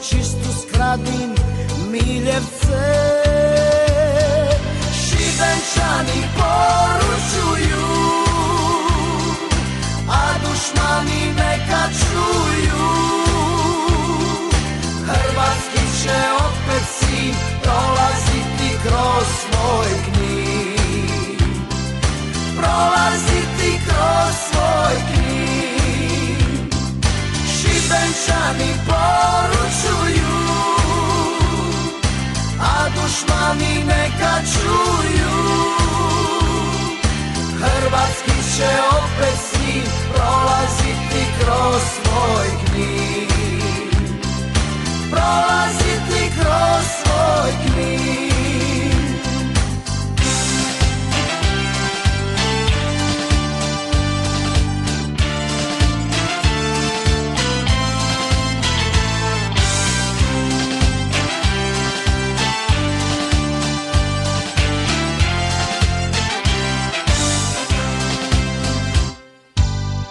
čistu Skradin, Miljevce. Šibenčani poručuju, a dušmani neka čuju, hrvatski će opet sin prolaziti kroz svoj Knin, prolaziti kroz svoj Knin. Šibenčani poručuju, a dušmani neka čuju, hrvatski će opet sin prolaziti kroz svoj Knin, prolaziti kroz svoj Knin.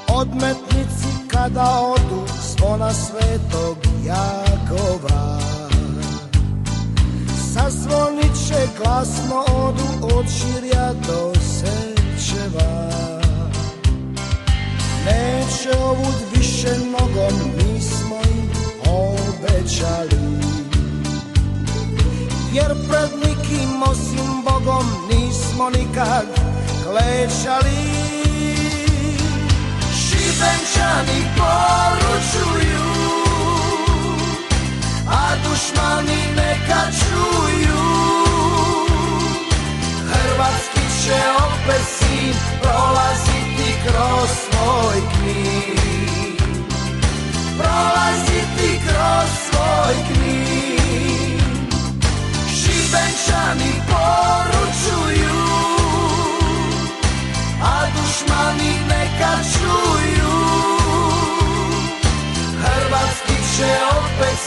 Odmetnici kada odu zvona Svetog Jakova, sazvonit će glasno odu od Širja do Sečeva. Neće ovud više nogom, mi smo im obećali, jer pred nikim osim Bogom nismo nikad klečali. Šibenčani poručuju, a dušmani neka čuju, hrvatski će opet sin prolaziti kroz svoj Knin, prolaziti kroz svoj Knin. Šibenčani poručuju, a dušmani neka čuju, hrvatski će opet